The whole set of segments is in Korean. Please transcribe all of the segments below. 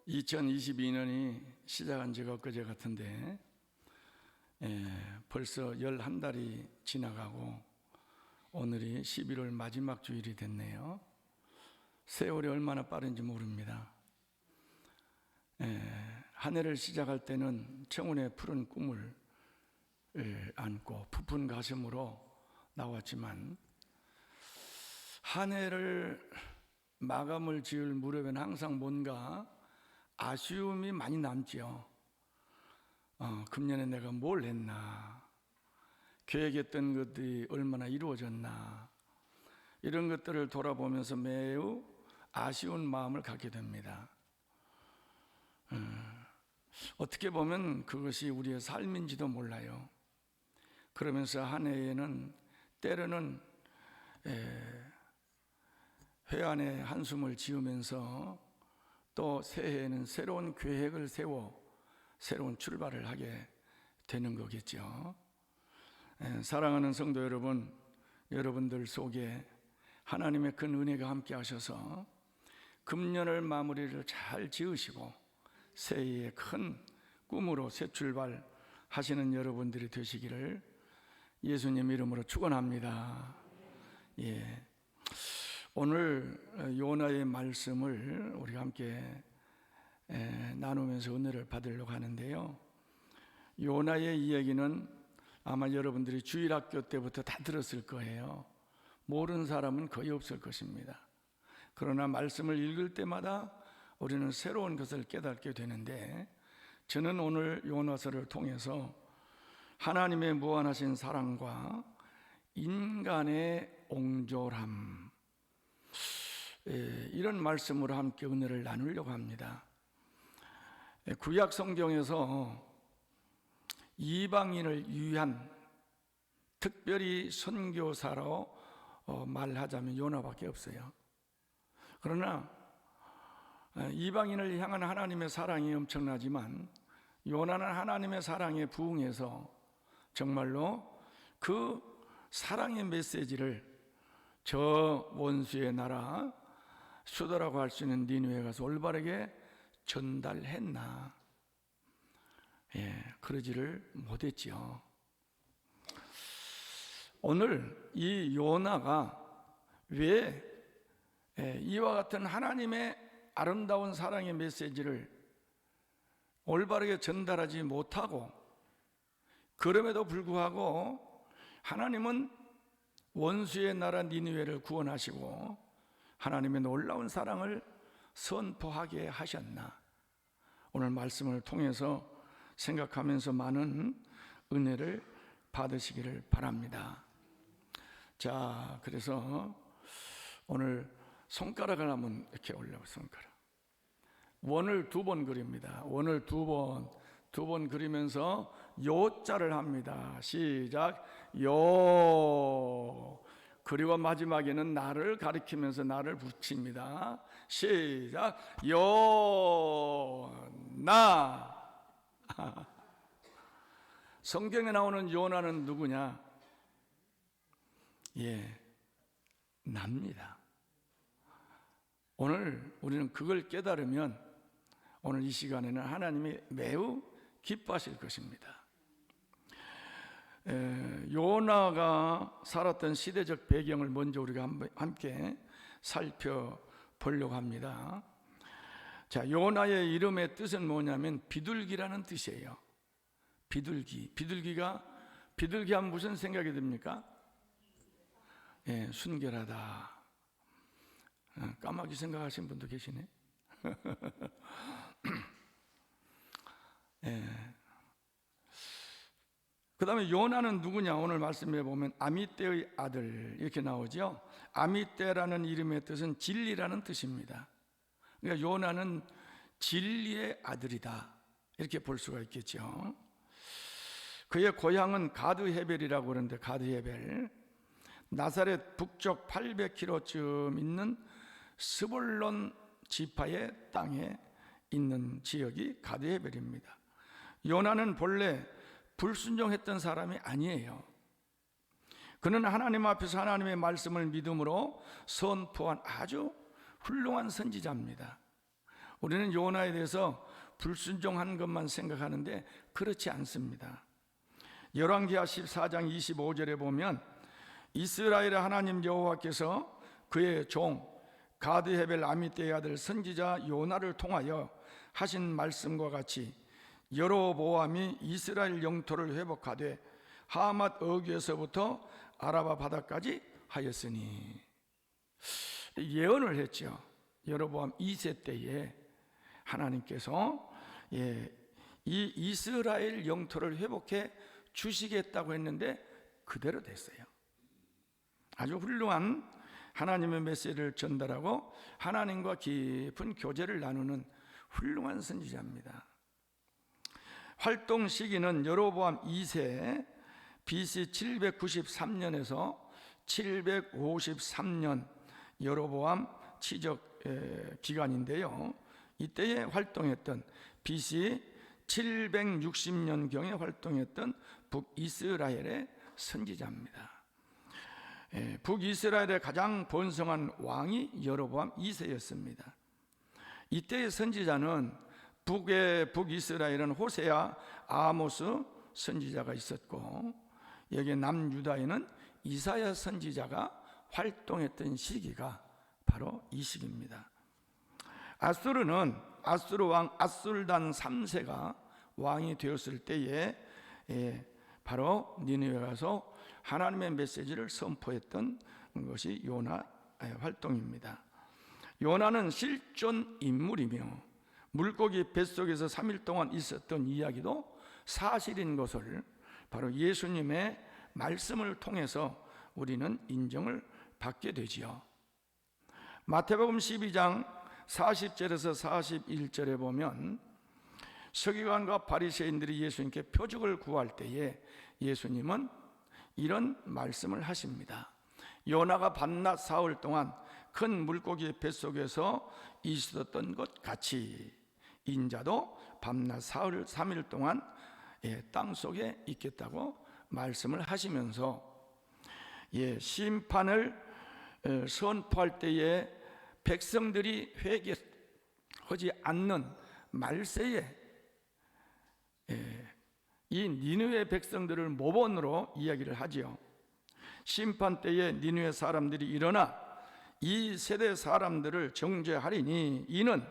2022년이 시작한 지가 엊그제 같은데 벌써 11달이 지나가고 오늘이 11월 마지막 주일이 됐네요. 세월이 얼마나 빠른지 모릅니다. 한 해를 시작할 때는 청운의 푸른 꿈을 안고 부푼 가슴으로 나왔지만 한 해를 마감을 지을 무렵에는 항상 뭔가 아쉬움이 많이 남죠. 금년에 내가 뭘 했나, 계획했던 것들이 얼마나 이루어졌나, 이런 것들을 돌아보면서 매우 아쉬운 마음을 갖게 됩니다. 어떻게 보면 그것이 우리의 삶인지도 몰라요. 그러면서 한 해에는 때로는 회한의 한숨을 지으면서 또 새해에는 새로운 계획을 세워 새로운 출발을 하게 되는 거겠죠. 사랑하는 성도 여러분, 여러분들 속에 하나님의 큰 은혜가 함께 하셔서 금년을 마무리를 잘 지으시고 새해의 큰 꿈으로 새 출발 하시는 여러분들이 되시기를 예수님 이름으로 축원합니다. 오늘 요나의 말씀을 우리가 함께 나누면서 은혜를 받으려고 하는데요. 요나의 이야기는 아마 여러분들이 주일학교 때부터 다 들었을 거예요. 모르는 사람은 거의 없을 것입니다. 그러나 말씀을 읽을 때마다 우리는 새로운 것을 깨닫게 되는데, 저는 오늘 요나서를 통해서 하나님의 무한하신 사랑과 인간의 옹졸함, 이런 말씀으로 함께 은혜를 나누려고 합니다. 구약 성경에서 이방인을 위한, 특별히 선교사로 말하자면 요나밖에 없어요. 그러나 이방인을 향한 하나님의 사랑이 엄청나지만 요나는 하나님의 사랑에 부응해서 정말로 그 사랑의 메시지를 저 원수의 나라, 수도라고 할 수 있는 니느웨에 가서 올바르게 전달했나? 그러지를 못했지요. 오늘 이 요나가 왜 이와 같은 하나님의 아름다운 사랑의 메시지를 올바르게 전달하지 못하고, 그럼에도 불구하고 하나님은 원수의 나라 니느웨를 구원하시고 하나님의 놀라운 사랑을 선포하게 하셨나? 오늘 말씀을 통해서 생각하면서 많은 은혜를 받으시기를 바랍니다. 자, 그래서 오늘 손가락을 한번 이렇게 올려요. 손가락. 원을 2번 그립니다. 원을 2번 그리면서 요자를 합니다. 시작. 요. 그리고 마지막에는 나를 가리키면서 나를 붙입니다. 시작. 요나. 성경에 나오는 요나는 누구냐? 납니다. 오늘 우리는 그걸 깨달으면 오늘 이 시간에는 하나님이 매우 기뻐하실 것입니다. 요나가 살았던 시대적 배경을 먼저 우리가 함께 살펴보려고 합니다. 자, 요나의 이름의 뜻은 뭐냐면 비둘기라는 뜻이에요. 비둘기 하면 무슨 생각이 듭니까? 순결하다. 까마귀 생각하시는 분도 계시네. 그 다음에 요나는 누구냐? 오늘 말씀해 보면 아미떼의 아들 이렇게 나오죠. 아미떼라는 이름의 뜻은 진리라는 뜻입니다. 그러니까 요나는 진리의 아들이다, 이렇게 볼 수가 있겠죠. 그의 고향은 가드헤벨이라고 그러는데, 가드헤벨, 나사렛 북쪽 800km쯤 있는 스불론 지파의 땅에 있는 지역이 가드헤벨입니다. 요나는 본래 불순종했던 사람이 아니에요. 그는 하나님 앞에서 하나님의 말씀을 믿음으로 선포한 아주 훌륭한 선지자입니다. 우리는 요나에 대해서 불순종한 것만 생각하는데 그렇지 않습니다. 열왕기하 14장 25절에 보면 이스라엘의 하나님 여호와께서 그의 종 가드헤벨 아미떼의 아들 선지자 요나를 통하여 하신 말씀과 같이 여로보암이 이스라엘 영토를 회복하되 하맛 어귀에서부터 아라바 바다까지 하였으니, 예언을 했죠. 여로보암 2세 때에 하나님께서 이 이스라엘 영토를 회복해 주시겠다고 했는데 그대로 됐어요. 아주 훌륭한 하나님의 메시지를 전달하고 하나님과 깊은 교제를 나누는 훌륭한 선지자입니다. 활동 시기는 여로보암 2세 BC 793년에서 753년 여로보암 치적 기간인데요. 이때에 활동했던 BC 760년경에 활동했던 북이스라엘의 선지자입니다. 북이스라엘의 가장 번성한 왕이 여로보암 2세였습니다. 이때의 선지자는 북이스라엘은 호세아, 아모스 선지자가 있었고, 여기 남유다에는 이사야 선지자가 활동했던 시기가 바로 이 시기입니다. 아수르는 아수르 왕 아술단 3세가 왕이 되었을 때에 바로 니느웨에 가서 하나님의 메시지를 선포했던 것이 요나 활동입니다. 요나는 실존 인물이며 물고기 뱃속에서 3일 동안 있었던 이야기도 사실인 것을 바로 예수님의 말씀을 통해서 우리는 인정을 받게 되지요. 마태복음 12장 40절에서 41절에 보면 서기관과 바리새인들이 예수님께 표적을 구할 때에 예수님은 이런 말씀을 하십니다. 요나가 밤낮 사흘 동안 큰 물고기 뱃속에서 있었던 것 같이 인자도 밤낮 사흘 3일 동안 땅속에 있겠다고 말씀을 하시면서 심판을 선포할 때에 백성들이 회개하지 않는 말세에 이 니느웨 백성들을 모본으로 이야기를 하지요. 심판 때에 니느웨 사람들이 일어나 이 세대 사람들을 정죄하리니 이는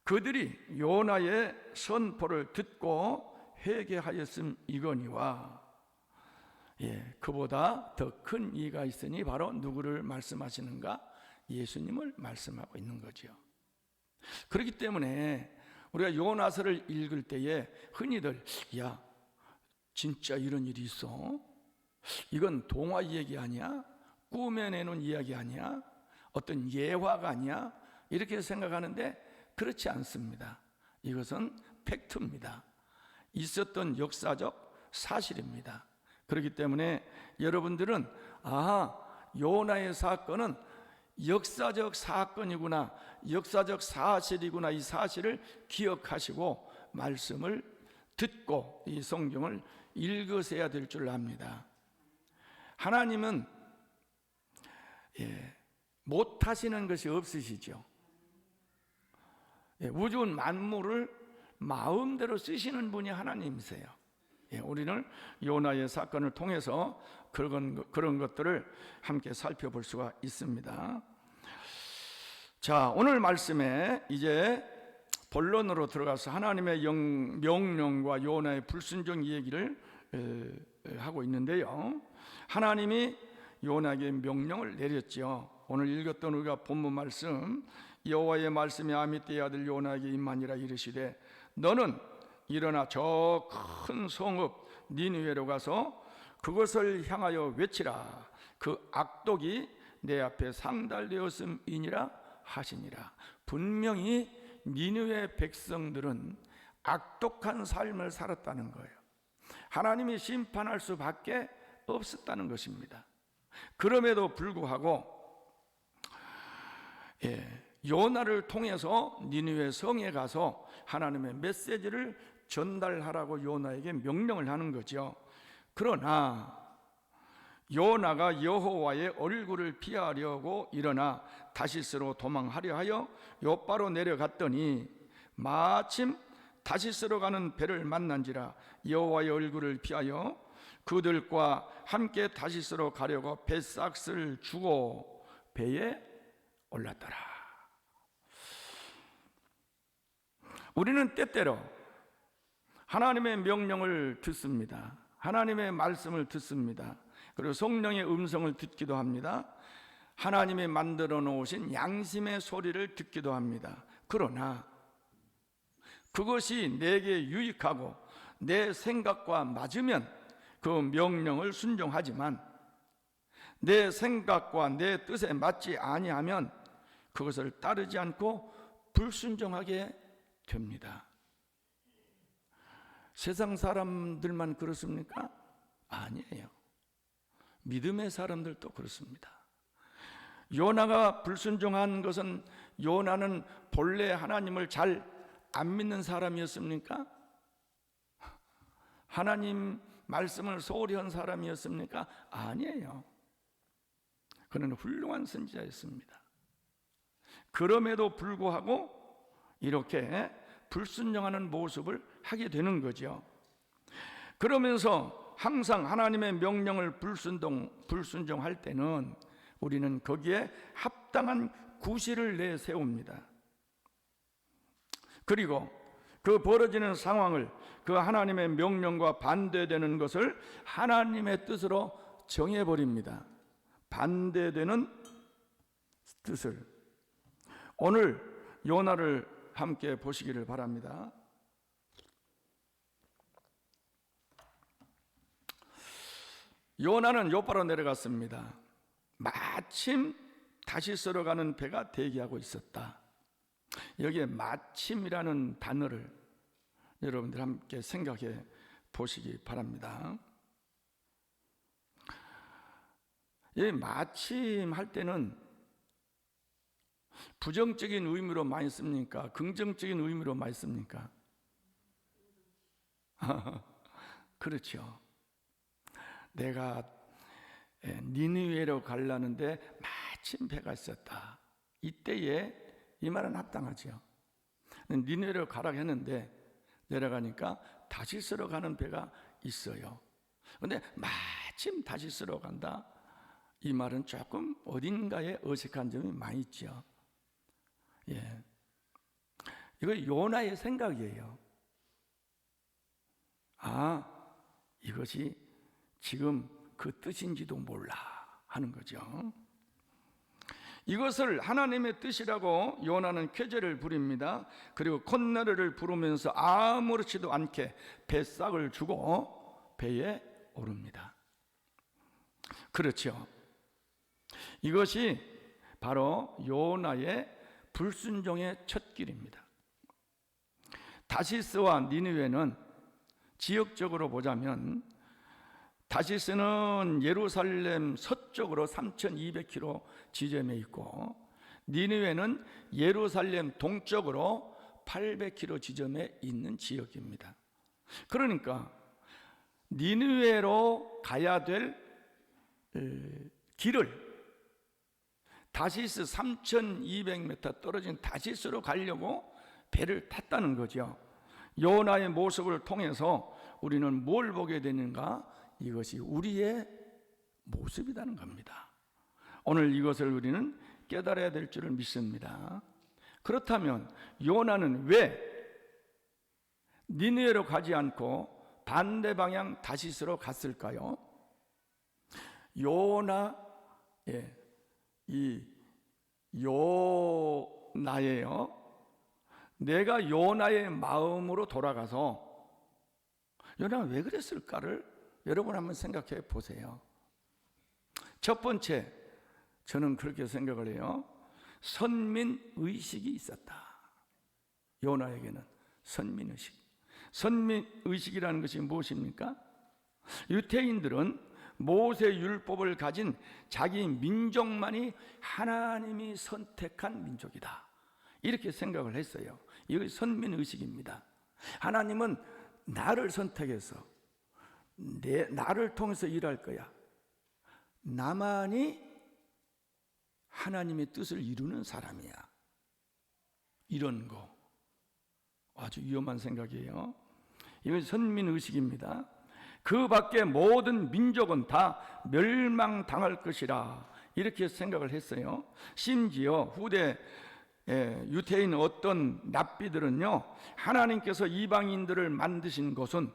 그들이 요나의 선포를 듣고 회개하였음이거니와, 그보다 더 큰 이가 있으니 바로 누구를 말씀하시는가? 예수님을 말씀하고 있는 거죠. 그렇기 때문에 우리가 요나서를 읽을 때에 흔히들 야, 진짜 이런 일이 있어? 이건 동화 얘기 아니야? 꾸며내는 이야기 아니야? 어떤 예화가 아니야? 이렇게 생각하는데 그렇지 않습니다. 이것은 팩트입니다. 있었던 역사적 사실입니다. 그렇기 때문에 여러분들은 요나의 사건은 역사적 사건이구나, 역사적 사실이구나, 이 사실을 기억하시고 말씀을 듣고 이 성경을 읽으셔야 될 줄 압니다. 하나님은 못하시는 것이 없으시죠. 우주 만물을 마음대로 쓰시는 분이 하나님이세요. 우리는 요나의 사건을 통해서 그런 것들을 함께 살펴볼 수가 있습니다. 자, 오늘 말씀에 이제 본론으로 들어가서 하나님의 명령과 요나의 불순종 얘기를 하고 있는데요. 하나님이 요나에게 명령을 내렸죠. 오늘 읽었던 우리가 본문 말씀, 여호와의 말씀이 아미떼의 아들 요나에게 임하니라 이르시되 너는 일어나 저 큰 성읍 니느웨로 가서 그것을 향하여 외치라. 그 악독이 내 앞에 상달되었음이니라 하시니라. 분명히 니느웨 백성들은 악독한 삶을 살았다는 거예요. 하나님이 심판할 수밖에 없었다는 것입니다. 그럼에도 불구하고 요나를 통해서 니느웨 성에 가서 하나님의 메시지를 전달하라고 요나에게 명령을 하는 거죠. 그러나 요나가 여호와의 얼굴을 피하려고 일어나 다시스로 도망하려 하여 요바로 내려갔더니 마침 다시스로 가는 배를 만난지라 여호와의 얼굴을 피하여 그들과 함께 다시스로 가려고 배삭을 주고 배에 올랐더라. 우리는 때때로 하나님의 명령을 듣습니다. 하나님의 말씀을 듣습니다. 그리고 성령의 음성을 듣기도 합니다. 하나님이 만들어 놓으신 양심의 소리를 듣기도 합니다. 그러나 그것이 내게 유익하고 내 생각과 맞으면 그 명령을 순종하지만 내 생각과 내 뜻에 맞지 아니하면 그것을 따르지 않고 불순종하게 됩니다. 세상 사람들만 그렇습니까? 아니에요. 믿음의 사람들도 그렇습니다. 요나가 불순종한 것은 요나는 본래 하나님을 잘 안 믿는 사람이었습니까? 하나님 말씀을 소홀히 한 사람이었습니까? 아니에요. 그는 훌륭한 선지자였습니다. 그럼에도 불구하고 이렇게 불순종하는 모습을 하게 되는 거죠. 그러면서 항상 하나님의 명령을 불순종할 때는 우리는 거기에 합당한 구실을 내세웁니다. 그리고 그 벌어지는 상황을 그 하나님의 명령과 반대되는 것을 하나님의 뜻으로 정해버립니다. 반대되는 뜻을. 오늘 요나를 함께 보시기를 바랍니다. 요나는 요바로 내려갔습니다. 마침 다시스로 가는 배가 대기하고 있었다. 여기에 마침이라는 단어를 여러분들 함께 생각해 보시기 바랍니다. 이 마침 할 때는 부정적인 의미로 많이 씁니까? 긍정적인 의미로 많이 씁니까? 그렇죠. 내가 니느웨로 가려는데 마침 배가 있었다. 이때에 이 말은 합당하죠. 니느웨로 가라고 했는데 내려가니까 다시스로 가는 배가 있어요. 그런데 마침 다시스로 간다. 이 말은 조금 어딘가에 어색한 점이 많이 있죠. 예, 이거 요나의 생각이에요. 아, 이것이 지금 그 뜻인지도 몰라 하는 거죠. 이것을 하나님의 뜻이라고 요나는 쾌재를 부립니다. 그리고 콧노래를 부르면서 아무렇지도 않게 배싹을 주고 배에 오릅니다. 그렇죠. 이것이 바로 요나의 불순종의 첫 길입니다. 다시스와 니느웨는 지역적으로 보자면 다시스는 예루살렘 서쪽으로 3200km 지점에 있고 니느웨는 예루살렘 동쪽으로 800km 지점에 있는 지역입니다. 그러니까 니느웨로 가야 될 길을 다시스 3200m 떨어진 다시스로 가려고 배를 탔다는 거죠. 요나의 모습을 통해서 우리는 뭘 보게 되는가? 이것이 우리의 모습이라는 겁니다. 오늘 이것을 우리는 깨달아야 될 줄을 믿습니다. 그렇다면 요나는 왜 니느웨로 가지 않고 반대 방향 다시스로 갔을까요? 이 요나예요. 내가 요나의 마음으로 돌아가서 요나가 왜 그랬을까를 여러분 한번 생각해 보세요. 첫 번째, 저는 그렇게 생각을 해요. 선민의식이 있었다. 요나에게는 선민의식. 선민의식이라는 것이 무엇입니까? 유대인들은 모세 율법을 가진 자기 민족만이 하나님이 선택한 민족이다. 이렇게 생각을 했어요. 이것이 선민의식입니다. 하나님은 나를 선택해서 나를 통해서 일할 거야. 나만이 하나님의 뜻을 이루는 사람이야. 이런 거 아주 위험한 생각이에요. 이건 선민의식입니다. 그 밖에 모든 민족은 다 멸망당할 것이라 이렇게 생각을 했어요. 심지어 후대 유태인 어떤 랍비들은요, 하나님께서 이방인들을 만드신 것은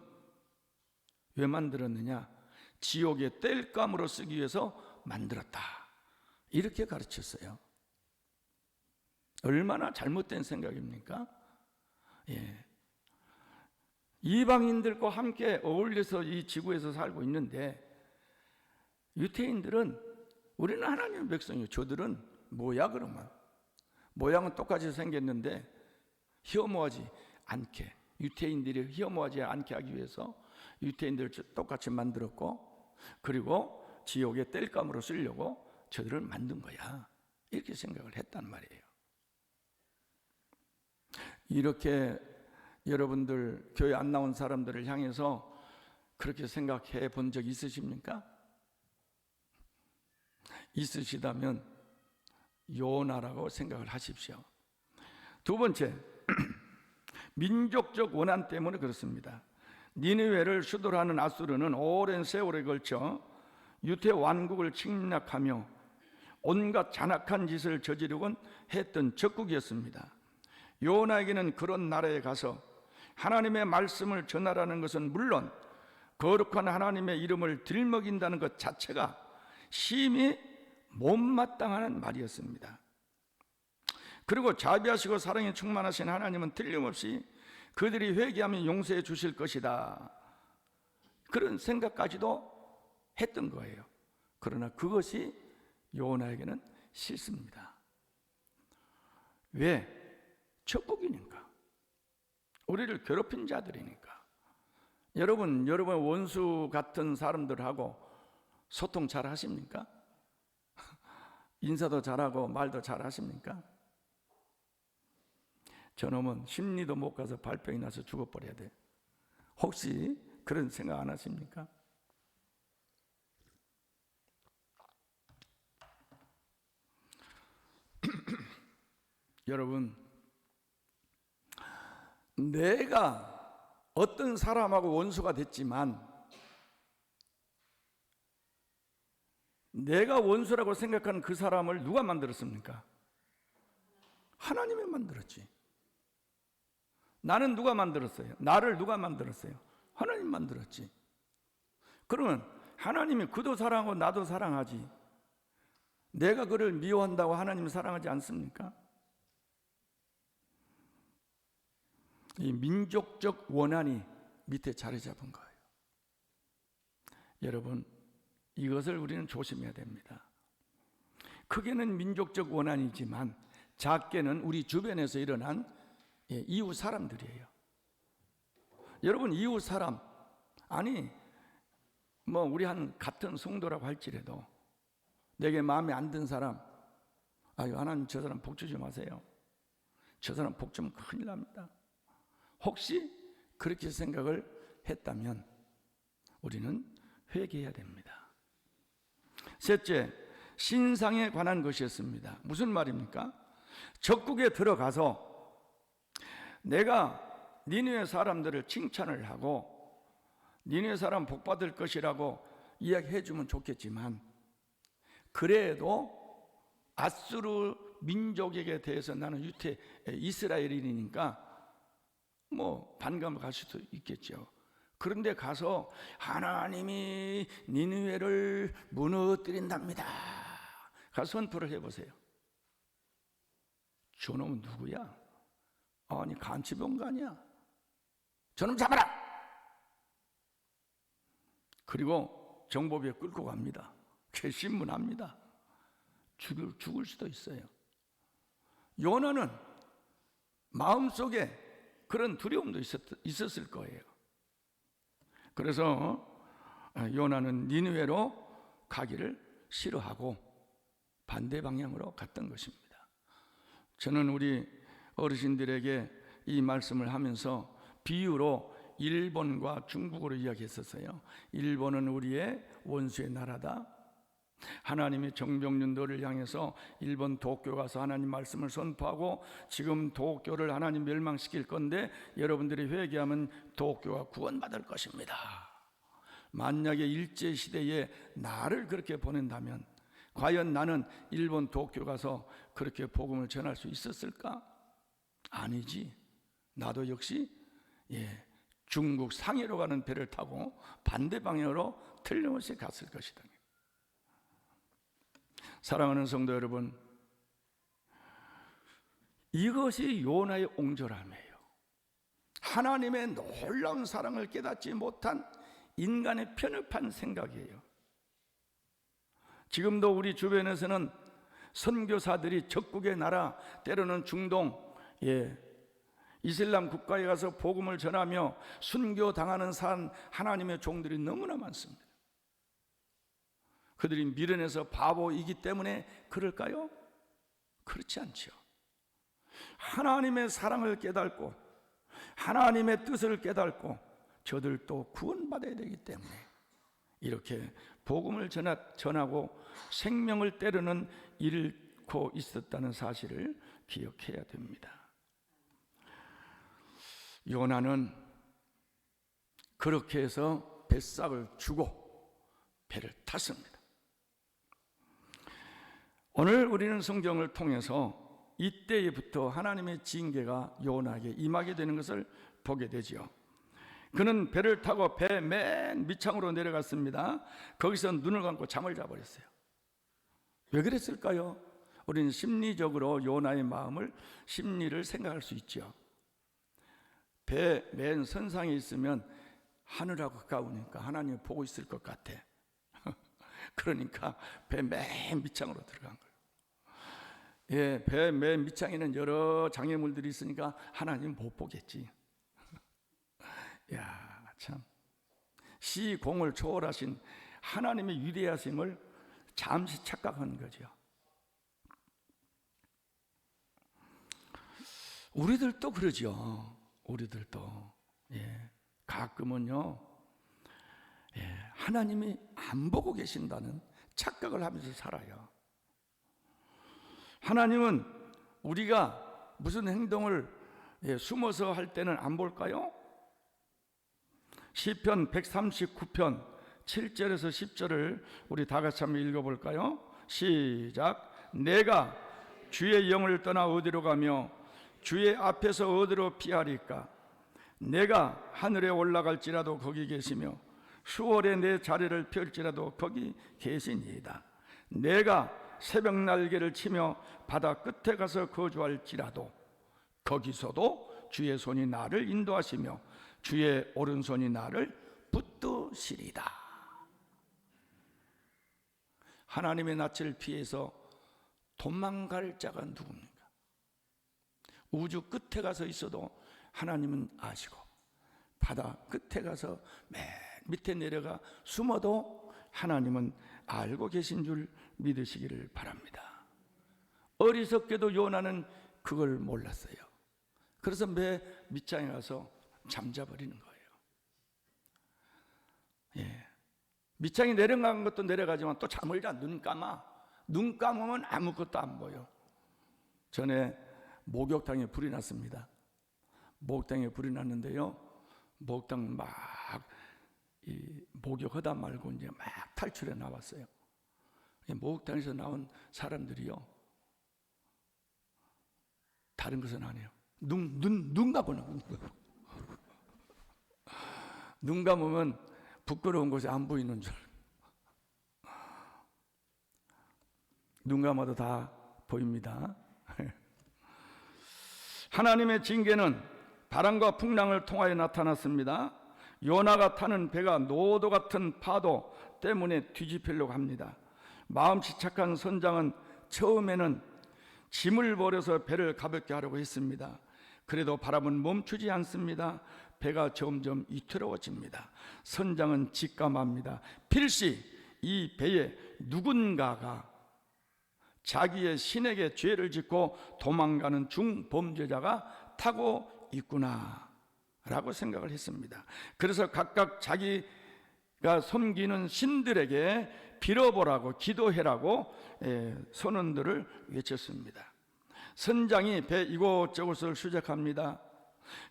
왜 만들었느냐? 지옥의 땔감으로 쓰기 위해서 만들었다, 이렇게 가르쳤어요. 얼마나 잘못된 생각입니까? 이방인들과 함께 어울려서 이 지구에서 살고 있는데, 유태인들은 우리는 하나님의 백성이요, 저들은 뭐야 그러면? 모양은 똑같이 생겼는데 혐오하지 않게, 유태인들이 혐오하지 않게 하기 위해서 유태인들을 똑같이 만들었고, 그리고 지옥의 땔감으로 쓰려고 저들을 만든 거야, 이렇게 생각을 했단 말이에요. 이렇게 여러분들 교회 안 나온 사람들을 향해서 그렇게 생각해 본 적 있으십니까? 있으시다면 요나라고 생각을 하십시오. 두 번째, 민족적 원한 때문에 그렇습니다. 니느웨를 수도로 하는 아수르는 오랜 세월에 걸쳐 유대 왕국을 침략하며 온갖 잔악한 짓을 저지르곤 했던 적국이었습니다. 요나에게는 그런 나라에 가서 하나님의 말씀을 전하라는 것은 물론 거룩한 하나님의 이름을 들먹인다는 것 자체가 심히 못마땅한 말이었습니다. 그리고 자비하시고 사랑에 충만하신 하나님은 틀림없이 그들이 회개하면 용서해 주실 것이다, 그런 생각까지도 했던 거예요. 그러나 그것이 요나에게는 싫습니다. 왜? 적국이니까, 우리를 괴롭힌 자들이니까. 여러분 원수 같은 사람들하고 소통 잘 하십니까? 인사도 잘하고 말도 잘 하십니까? 저놈은 심리도 못 가서 발병이 나서 죽어버려야 돼. 혹시 그런 생각 안 하십니까? 여러분, 내가 어떤 사람하고 원수가 됐지만 내가 원수라고 생각하는 그 사람을 누가 만들었습니까? 하나님이 만들었지. 나는 누가 만들었어요? 나를 누가 만들었어요? 하나님 만들었지. 그러면 하나님이 그도 사랑하고 나도 사랑하지, 내가 그를 미워한다고 하나님 사랑하지 않습니까? 이 민족적 원한이 밑에 자리 잡은 거예요. 여러분, 이것을 우리는 조심해야 됩니다. 크게는 민족적 원한이지만 작게는 우리 주변에서 일어난 이웃 사람들이에요. 여러분, 이웃 사람, 아니 뭐 우리 한 같은 성도라고 할지라도 내게 마음에 안 든 사람, 아유 하나님 저 사람 복 주지 마세요, 저 사람 복 주면 큰일 납니다. 혹시 그렇게 생각을 했다면 우리는 회개해야 됩니다. 셋째, 신상에 관한 것이었습니다. 무슨 말입니까? 적국에 들어가서 내가 니느웨 사람들을 칭찬을 하고 니느웨 사람 복 받을 것이라고 이야기해 주면 좋겠지만, 그래도 아수르 민족에게 대해서 나는 이스라엘인이니까 뭐 반감을 갈 수도 있겠죠. 그런데 가서 하나님이 니느웨를 무너뜨린답니다, 가서 선포를 해보세요. 저놈은 누구야? 아니 간첩이 온 거 아니야? 저놈 잡아라! 그리고 정보부에 끌고 갑니다. 신문합니다. 죽을 수도 있어요. 요나는 마음속에 그런 두려움도 있었을 거예요. 그래서 요나는 니느웨로 가기를 싫어하고 반대 방향으로 갔던 것입니다. 저는 우리 어르신들에게 이 말씀을 하면서 비유로 일본과 중국으로 이야기했었어요. 일본은 우리의 원수의 나라다, 하나님이 정병윤 너를 향해서 일본 도쿄 가서 하나님 말씀을 선포하고 지금 도쿄를 하나님 멸망시킬 건데 여러분들이 회개하면 도쿄가 구원받을 것입니다. 만약에 일제시대에 나를 그렇게 보낸다면 과연 나는 일본 도쿄 가서 그렇게 복음을 전할 수 있었을까? 아니지. 나도 역시 중국 상해로 가는 배를 타고 반대 방향으로 틀림없이 갔을 것이다. 사랑하는 성도 여러분, 이것이 요나의 옹졸함이에요. 하나님의 놀라운 사랑을 깨닫지 못한 인간의 편협한 생각이에요. 지금도 우리 주변에서는 선교사들이 적국의 나라, 때로는 중동, 이슬람 국가에 가서 복음을 전하며 순교당하는 하나님의 종들이 너무나 많습니다. 그들이 미련해서 바보이기 때문에 그럴까요? 그렇지 않죠. 하나님의 사랑을 깨닫고 하나님의 뜻을 깨닫고 저들도 구원받아야 되기 때문에 이렇게 복음을 전하고 생명을 때로는 잃고 있었다는 사실을 기억해야 됩니다. 요나는 그렇게 해서 뱃삭을 주고 배를 탔습니다. 오늘 우리는 성경을 통해서 이때부터 하나님의 징계가 요나에게 임하게 되는 것을 보게 되지요. 그는 배를 타고 배 맨 밑창으로 내려갔습니다. 거기서 눈을 감고 잠을 자버렸어요. 왜 그랬을까요? 우리는 심리적으로 요나의 심리를 생각할 수 있죠. 배 맨 선상에 있으면 하늘하고 가까우니까 하나님이 보고 있을 것 같아. 그러니까 배 맨 밑창으로 들어간 거예요. 배 맨 밑창에는 여러 장애물들이 있으니까 하나님 못 보겠지. 야, 참 시공을 초월하신 하나님의 위대하심을 잠시 착각한 거죠. 우리들도 그러죠. 우리들도 가끔은요 하나님이 안 보고 계신다는 착각을 하면서 살아요. 하나님은 우리가 무슨 행동을 숨어서 할 때는 안 볼까요? 시편 139편 7절에서 10절을 우리 다 같이 한번 읽어볼까요? 시작. 내가 주의 영을 떠나 어디로 가며 주의 앞에서 어디로 피하리까? 내가 하늘에 올라갈지라도 거기 계시며 수월에 내 자리를 펼지라도 거기 계시니이다. 내가 새벽 날개를 치며 바다 끝에 가서 거주할지라도 거기서도 주의 손이 나를 인도하시며 주의 오른손이 나를 붙드시리다. 하나님의 낯을 피해서 도망갈 자가 누굽니까? 우주 끝에 가서 있어도 하나님은 아시고 바다 끝에 가서 맨 밑에 내려가 숨어도 하나님은 알고 계신 줄 믿으시기를 바랍니다. 어리석게도 요나는 그걸 몰랐어요. 그래서 배 밑창에 가서 잠자버리는 거예요. 밑창에 내려간 것도 내려가지만 또 잠을 자. 눈 감으면 아무것도 안 보여. 전에 목욕탕에 불이 났습니다. 목욕탕에 불이 났는데요, 목욕탕 막 목욕하다 말고 이제 막 탈출해 나왔어요. 목욕탕에서 나온 사람들이요, 다른 것은 아니에요. 눈 감으면 눈 감으면 부끄러운 곳이 안 보이는 줄. 눈 감아도 다 보입니다. 하나님의 징계는 바람과 풍랑을 통하여 나타났습니다. 요나가 타는 배가 노도 같은 파도 때문에 뒤집히려고 합니다. 마음씨 착한 선장은 처음에는 짐을 버려서 배를 가볍게 하려고 했습니다. 그래도 바람은 멈추지 않습니다. 배가 점점 위태로워집니다. 선장은 직감합니다. 필시 이 배에 누군가가 자기의 신에게 죄를 짓고 도망가는 중범죄자가 타고 있구나 라고 생각을 했습니다. 그래서 각각 자기가 섬기는 신들에게 빌어보라고 기도해라고 선언들을 외쳤습니다. 선장이 배 이곳저곳을 수색합니다.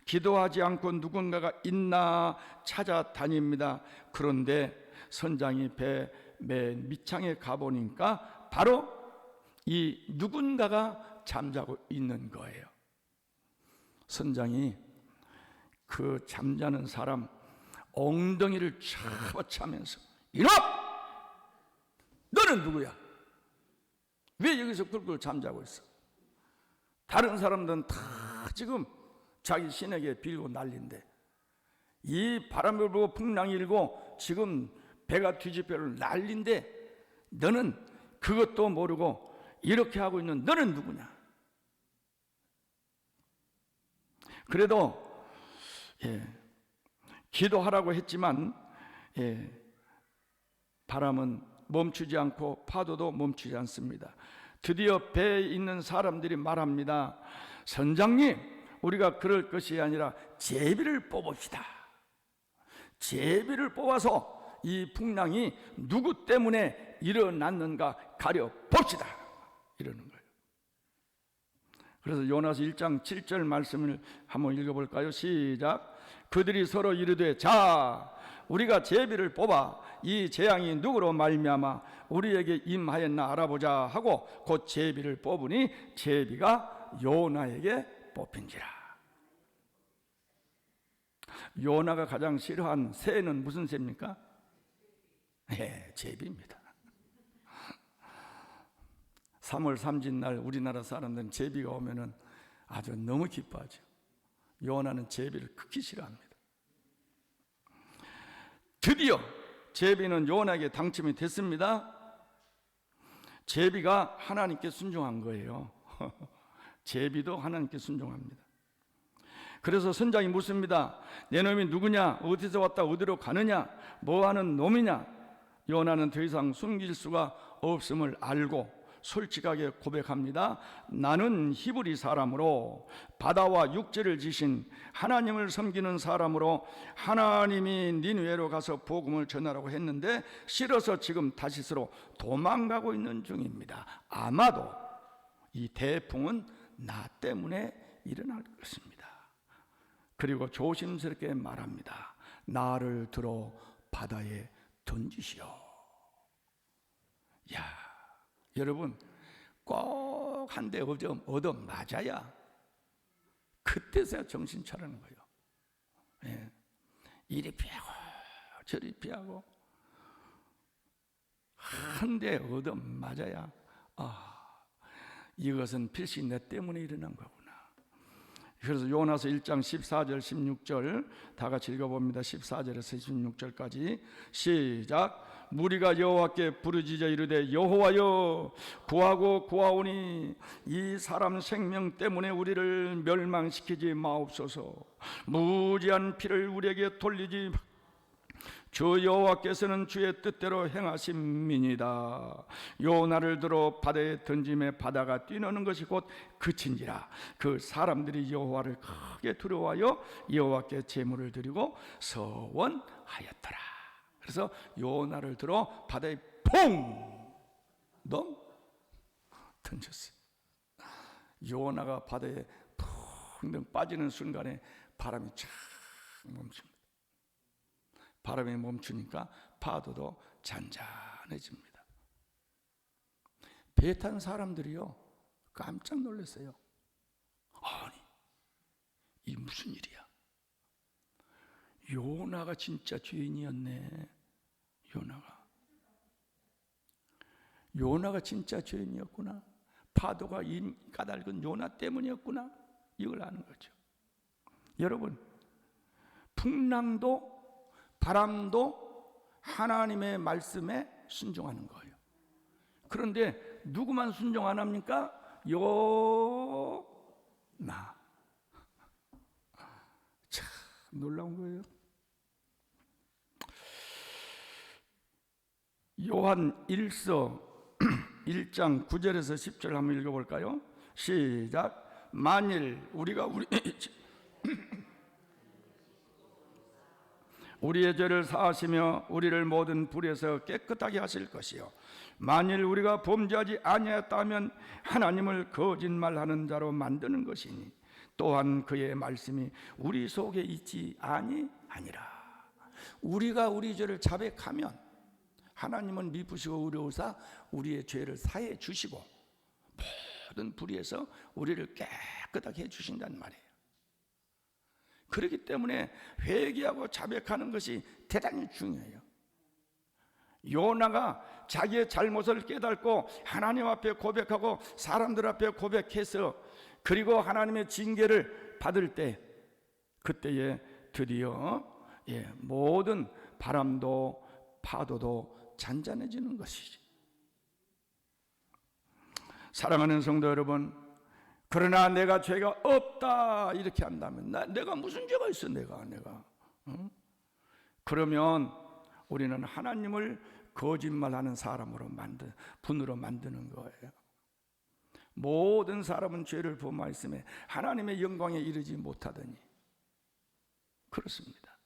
기도하지 않고 누군가가 있나 찾아다닙니다. 그런데 선장이 배 맨 밑창에 가보니까 바로 이 누군가가 잠자고 있는 거예요. 선장이 그 잠자는 사람 엉덩이를 잡아차면서 이놈! 너는 누구야? 왜 여기서 꿀꿀 잠자고 있어? 다른 사람들은 다 지금 자기 신에게 빌고 난리인데 이 바람을 불고 풍랑이 일고 지금 배가 뒤집혀를 난리인데 너는 그것도 모르고 이렇게 하고 있는 너는 누구냐? 그래도 기도하라고 했지만 바람은 멈추지 않고 파도도 멈추지 않습니다. 드디어 배에 있는 사람들이 말합니다. 선장님, 우리가 그럴 것이 아니라 제비를 뽑읍시다. 제비를 뽑아서 이 풍랑이 누구 때문에 일어났는가 가려봅시다. 이러는 거예요. 그래서 요나서 1장 7절 말씀을 한번 읽어볼까요? 시작. 그들이 서로 이르되 자 우리가 제비를 뽑아 이 재앙이 누구로 말미암아 우리에게 임하였나 알아보자 하고 곧 제비를 뽑으니 제비가 요나에게 뽑힌지라. 요나가 가장 싫어한 새는 무슨 새입니까? 제비입니다. 3월 삼진날 우리나라 사람들은 제비가 오면은 아주 너무 기뻐하죠. 요나는 제비를 극히 싫어합니다. 드디어 제비는 요나에게 당첨이 됐습니다. 제비가 하나님께 순종한 거예요. 제비도 하나님께 순종합니다. 그래서 선장이 묻습니다. 내 놈이 누구냐? 어디서 왔다 어디로 가느냐? 뭐하는 놈이냐? 요나는 더 이상 숨길 수가 없음을 알고 솔직하게 고백합니다. 나는 히브리 사람으로 바다와 육지를 지신 하나님을 섬기는 사람으로 하나님이 니느웨로 가서 복음을 전하라고 했는데 싫어서 지금 다시스로 도망가고 있는 중입니다. 아마도 이 대풍은 나 때문에 일어날 것입니다. 그리고 조심스럽게 말합니다. 나를 들어 바다에 던지시오. 야, 여러분 꼭 한 대 얻어 맞아야 그때서야 정신 차리는 거예요. 이리 피하고 저리 피하고 한 대 얻어 맞아야 이것은 필시 내 때문에 일어난 거구나. 그래서 요나서 1장 14절 16절 다 같이 읽어봅니다. 14절에서 16절까지 시작. 무리가 여호와께 부르짖어 이르되 여호와여 구하고 구하오니 이 사람 생명 때문에 우리를 멸망시키지 마옵소서. 무지한 피를 우리에게 돌리지 주 여호와께서는 주의 뜻대로 행하심이니이다. 요나를 들어 바다에 던짐에 바다가 뛰노는 것이 곧 그친지라. 그 사람들이 여호와를 크게 두려워하여 여호와께 제물을 드리고 서원하였더라. 그래서 요나를 들어 바다에 퐁 던졌어요. 요나가 바다에 퐁 빠지는 순간에 바람이 쫙 멈춥니다. 바람이 멈추니까 파도도 잔잔해집니다. 배 탄 사람들이요 깜짝 놀랐어요. 아니 이 무슨 일이야? 요나가 진짜 죄인이었네. 요나가 진짜 죄인이었구나. 파도가 이 까닭은 요나 때문이었구나. 이걸 아는 거죠. 여러분 풍랑도 바람도 하나님의 말씀에 순종하는 거예요. 그런데 누구만 순종 안 합니까? 요나. 참 놀라운 거예요. 요한 1서 1장 9절에서 10절 한번 읽어볼까요? 시작. 만일 우리의 죄를 사하시며 우리를 모든 불에서 깨끗하게 하실 것이요 만일 우리가 범죄하지 아니하였다면 하나님을 거짓말하는 자로 만드는 것이니 또한 그의 말씀이 우리 속에 있지 아니하니라. 우리가 우리 죄를 자백하면 하나님은 미쁘시고 의로우사 우리의 죄를 사해 주시고 모든 불의에서 우리를 깨끗하게 해주신단 말이에요. 그렇기 때문에 회개하고 자백하는 것이 대단히 중요해요. 요나가 자기의 잘못을 깨닫고 하나님 앞에 고백하고 사람들 앞에 고백해서 그리고 하나님의 징계를 받을 때 그때에 드디어 모든 바람도 파도도 잔잔해지는 것이지. 사랑하는 성도 여러분, 그러나 내가 죄가 없다 이렇게 한다면 내가 무슨 죄가 있어 내가 그러면 우리는 하나님을 거짓말하는 사람으로 분으로 만드는 거예요. 모든 사람은 죄를 범하였음에 하나님의 영광에 이르지 못하더니 그렇습니다.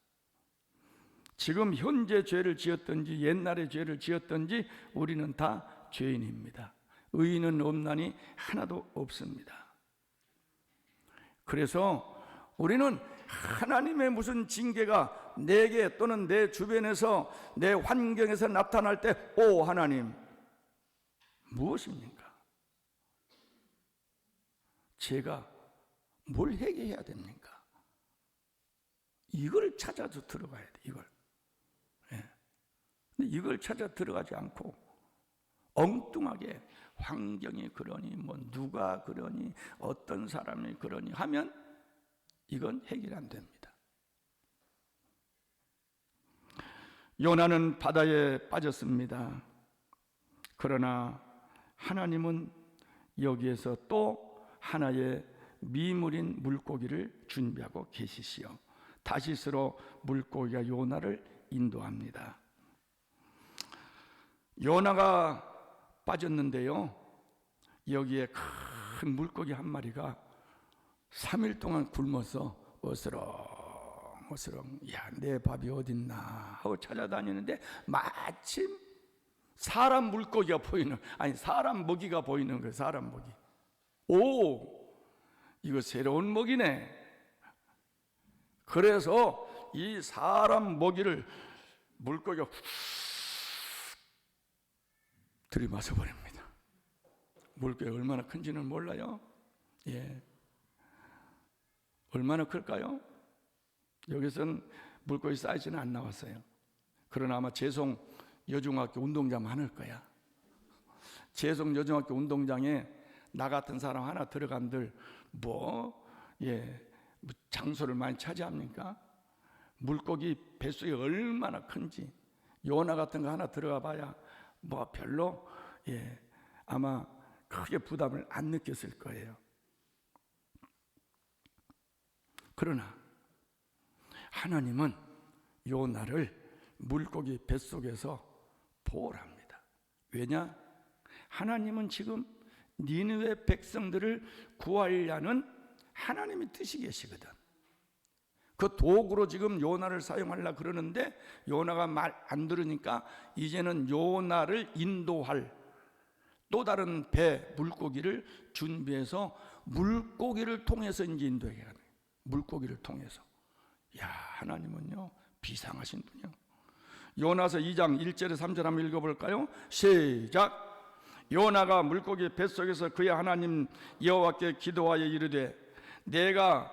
지금 현재 죄를 지었든지 옛날에 죄를 지었든지 우리는 다 죄인입니다. 의인은 없나니 하나도 없습니다. 그래서 우리는 하나님의 무슨 징계가 내게 또는 내 주변에서 내 환경에서 나타날 때 오 하나님 무엇입니까? 제가 뭘 해결해야 됩니까? 이걸 찾아서 들어가야 돼. 이걸. 근데 이걸 찾아 들어가지 않고 엉뚱하게 환경이 그러니 뭐 누가 그러니 어떤 사람이 그러니 하면 이건 해결 안 됩니다. 요나는 바다에 빠졌습니다. 그러나 하나님은 여기에서 또 하나의 미물인 물고기를 준비하고 계시시오. 다시스로 물고기가 요나를 인도합니다. 요나가 빠졌는데요, 여기에 큰 물고기 한 마리가 3일 동안 굶어서 어스렁어스렁 야, 내 밥이 어딨나 하고 찾아다니는데 마침 사람 물고기가 보이는, 아니 사람 먹이가 보이는 거예요. 사람 먹이. 오, 이거 새로운 먹이네. 그래서 이 사람 먹이를 물고기가 들이마셔 버립니다. 물고기 얼마나 큰지는 몰라요. 얼마나 클까요? 여기서는 물고기 사이즈는 안 나왔어요. 그러나 아마 재송 여중학교 운동장 많을 거야. 재송 여중학교 운동장에 나 같은 사람 하나 들어간들 장소를 많이 차지합니까? 물고기 뱃속이 얼마나 큰지 요나 같은 거 하나 들어가 봐야 별로 아마 크게 부담을 안 느꼈을 거예요. 그러나 하나님은 요나를 물고기 뱃속에서 보호를 합니다. 왜냐? 하나님은 지금 니느웨 백성들을 구하려는 하나님의 뜻이 계시거든. 그 도구로 지금 요나를 사용하려고 그러는데 요나가 말 안 들으니까 이제는 요나를 인도할 또 다른 배 물고기를 준비해서 물고기를 통해서 이제 인도하게 하는 거예요. 물고기를 통해서. 야, 하나님은요 비상하신 분이요. 요나서 2장 1절에 3절 한번 읽어볼까요? 시작. 요나가 물고기 뱃속에서 그의 하나님 여호와께 기도하여 이르되 내가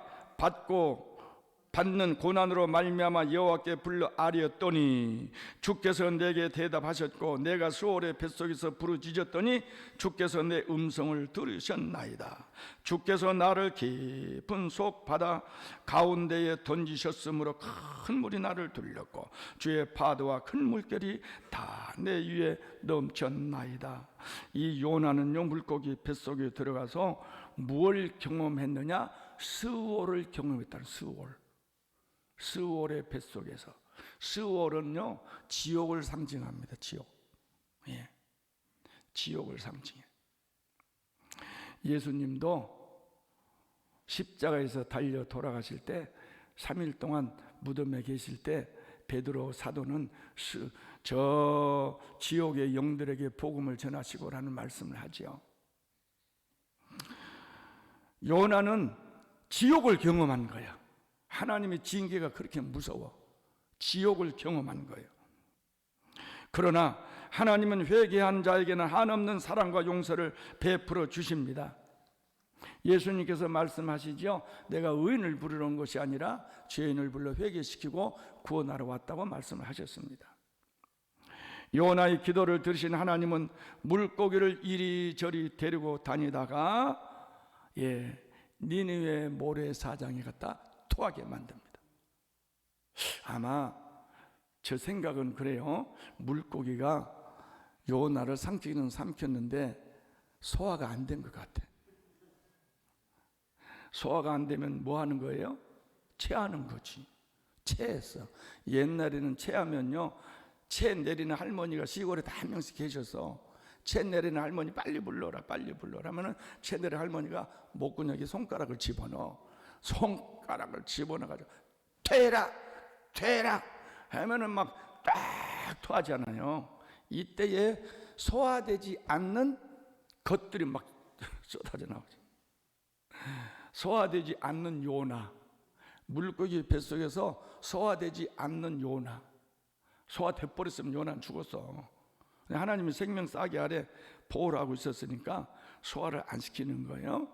받는 고난으로 말미암아 여호와께 불러 아뢰었더니 주께서 내게 대답하셨고 내가 수월의 뱃속에서 부르짖었더니 주께서 내 음성을 들으셨나이다. 주께서 나를 깊은 속 바다 가운데에 던지셨으므로 큰 물이 나를 들렸고 주의 파도와 큰 물결이 다 내 위에 넘쳤나이다. 이 요나는요 물고기 뱃속에 들어가서 무엇을 경험했느냐? 스월을 경험했다는. 스월의 뱃속에서. 스월은요 지옥을 상징합니다. 지옥을 상징해. 예수님도 십자가에서 달려 돌아가실 때 3일 동안 무덤에 계실 때 베드로 사도는 저 지옥의 영들에게 복음을 전하시고라는 말씀을 하지요. 요나는 지옥을 경험한 거야. 하나님의 징계가 그렇게 무서워. 지옥을 경험한 거예요. 그러나 하나님은 회개한 자에게는 한없는 사랑과 용서를 베풀어 주십니다. 예수님께서 말씀하시죠. 내가 의인을 부르러 온 것이 아니라 죄인을 불러 회개시키고 구원하러 왔다고 말씀을 하셨습니다. 요나의 기도를 들으신 하나님은 물고기를 이리저리 데리고 다니다가 니느웨 모래사장에 갖다 토하게 만듭니다. 아마 저 생각은 그래요. 물고기가 요나를 삼키는 삼켰는데 소화가 안 된 것 같아. 소화가 안 되면 뭐 하는 거예요? 체하는 거지. 체했어. 옛날에는 체하면요, 체 내리는 할머니가 시골에 다 한 명씩 계셔서 체 내리는 할머니 빨리 불러라 빨리 불러라 하면은 체 내리는 할머니가 목구멍에 손가락을 집어넣어. 손가락을 집어넣어가지고 퇴라 하면은 막 딱 토하잖아요. 이때에 소화되지 않는 것들이 막 쏟아져 나오죠. 소화되지 않는 요나, 물고기 뱃속에서 소화되지 않는 요나. 소화돼 버렸으면 요나는 죽었어. 하나님이 생명 싸게 아래 보호를 하고 있었으니까 소화를 안 시키는 거예요.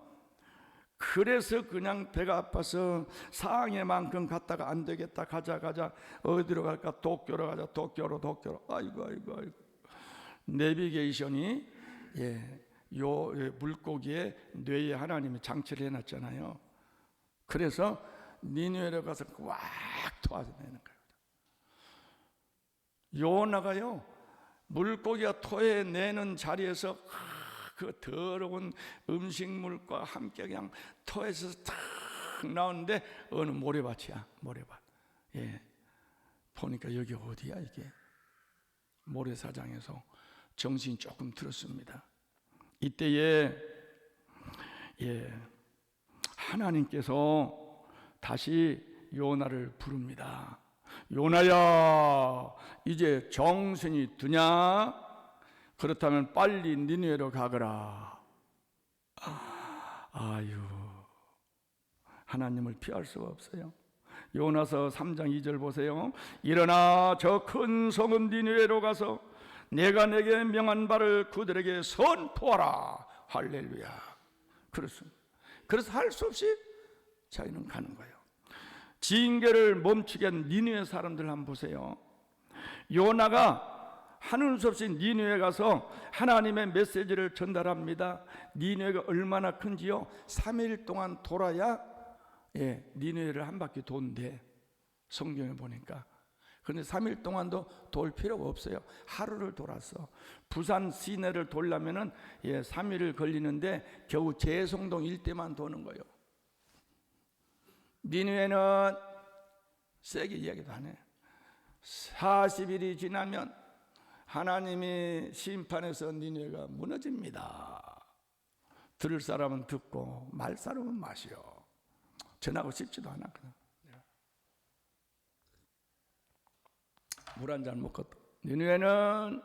그래서 그냥 배가 아파서 상해만큼 갔다가 안 되겠다, 가자 어디로 갈까? 도쿄로 가자. 도쿄로 아이고 내비게이션이 요 물고기의 뇌에 하나님이 장치를 해놨잖아요. 그래서 니느웨로 가서 꽉 토해내는 거예요. 요나가요, 물고기가 토해내는 자리에서 그 더러운 음식물과 함께 그냥 토해서 탁 나오는데 어느 모래밭이야. 모래밭. 보니까 여기 어디야 이게? 모래사장에서 정신이 조금 들었습니다. 이때에 하나님께서 다시 요나를 부릅니다. 요나야, 이제 정신이 드냐? 그렇다면 빨리 니느웨로 가거라. 아유, 하나님을 피할 수가 없어요. 요나서 3장 2절 보세요. 일어나 저 큰 성은 니느웨로 가서 내가 내게 명한 바를 그들에게 선포하라. 할렐루야. 그렇습니다. 그래서 할 수 없이 자기는 가는 거예요. 징계를 멈추게 한 니느웨 사람들 한번 보세요. 요나가 하는 수 없이 니느웨 가서 하나님의 메시지를 전달합니다. 니느웨가 얼마나 큰지요? 3일 동안 돌아야 니느웨를 한 바퀴 돈대. 성경에 보니까. 그런데 3일 동안도 돌 필요가 없어요. 하루를 돌았어. 부산 시내를 돌려면은 3일을 걸리는데 겨우 재성동 일대만 도는 거예요. 니느웨는 세게 이야기도 안 해. 40일이 지나면 하나님이 심판해서 니느웨가 무너집니다. 들을 사람은 듣고 말 사람은 마시오. 전하고 싶지도 않아. 물 한 잔 먹고 니느웨는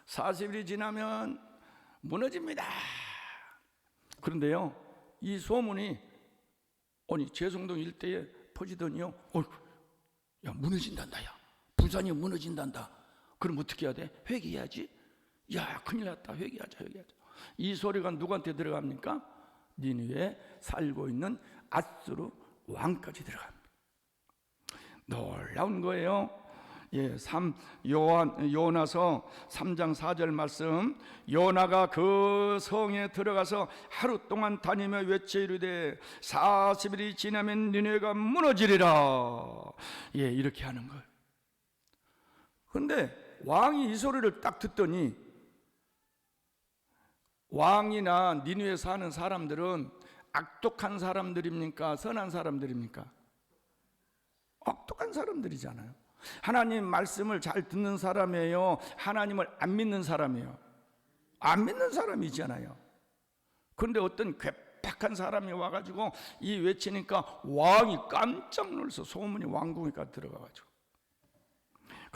40일이 지나면 무너집니다. 그런데요, 이 소문이 재성동 일대에 퍼지더니요, 야, 무너진단다. 야, 부산이 무너진단다. 그럼 어떻게 해야 돼? 회개해야지. 야, 큰일 났다. 회개하자. 이 소리가 누구한테 들어갑니까? 니느웨에 살고 있는 아수르 왕까지 들어갑니다. 놀라운 거예요. 요나서 3장 4절 말씀. 요나가 그 성에 들어가서 하루 동안 다니며 외쳐 이르되 40일이 지나면 니느웨가 무너지리라. 이렇게 하는 거예요. 그런데 왕이 이 소리를 딱 듣더니, 왕이나 니느웨에 사는 사람들은 악독한 사람들입니까? 선한 사람들입니까? 악독한 사람들이잖아요. 하나님 말씀을 잘 듣는 사람이에요? 하나님을 안 믿는 사람이에요? 안 믿는 사람이잖아요. 그런데 어떤 괴팍한 사람이 와가지고 이 외치니까 왕이 깜짝 놀라서 소문이 왕궁에까지 들어가가지고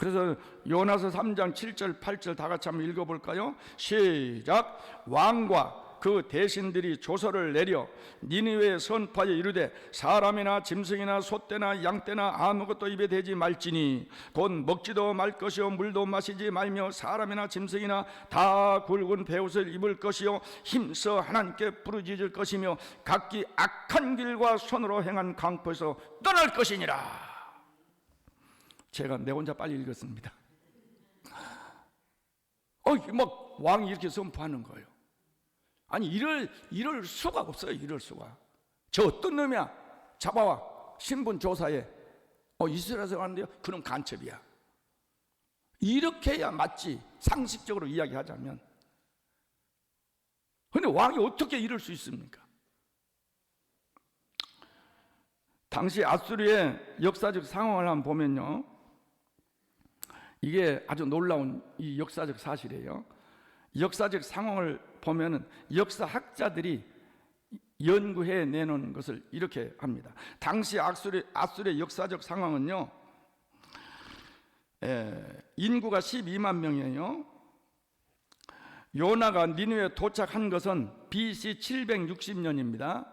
그래서 요나서 3장 7절 8절 다 같이 한번 읽어볼까요? 시작. 왕과 그 대신들이 조서를 내려 니느웨에 선포하여 이르되 사람이나 짐승이나 소떼나 양떼나 아무것도 입에 대지 말지니 곧 먹지도 말 것이요 물도 마시지 말며 사람이나 짐승이나 다 굵은 베옷을 입을 것이요 힘써 하나님께 부르짖을 것이며 각기 악한 길과 손으로 행한 강포에서 떠날 것이니라. 제가 내 혼자 빨리 읽었습니다. 막 왕이 이렇게 선포하는 거예요. 아니 이럴 수가 없어요. 이럴 수가. 저 어떤 놈이야? 잡아와. 신분 조사해. 이스라엘에서 가는데요? 그럼 간첩이야. 이렇게 해야 맞지. 상식적으로 이야기하자면. 근데 왕이 어떻게 이럴 수 있습니까? 당시 아수르의 역사적 상황을 한번 보면요, 이게 아주 놀라운 이 역사적 사실이에요. 역사적 상황을 보면은 역사학자들이 연구해 내놓은 것을 이렇게 합니다. 당시 아수르의 역사적 상황은요, 인구가 12만 명이에요. 요나가 니느웨에 도착한 것은 BC 760년입니다.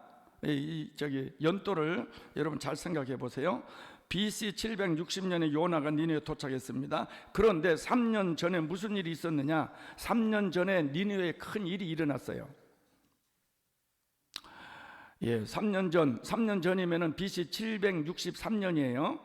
연도를 여러분 잘 생각해 보세요. BC 760년에 요나가 니느웨에 도착했습니다. 그런데 3년 전에 무슨 일이 있었느냐? 3년 전에 니느웨에 큰 일이 일어났어요. 3년 전이면은 BC 763년이에요.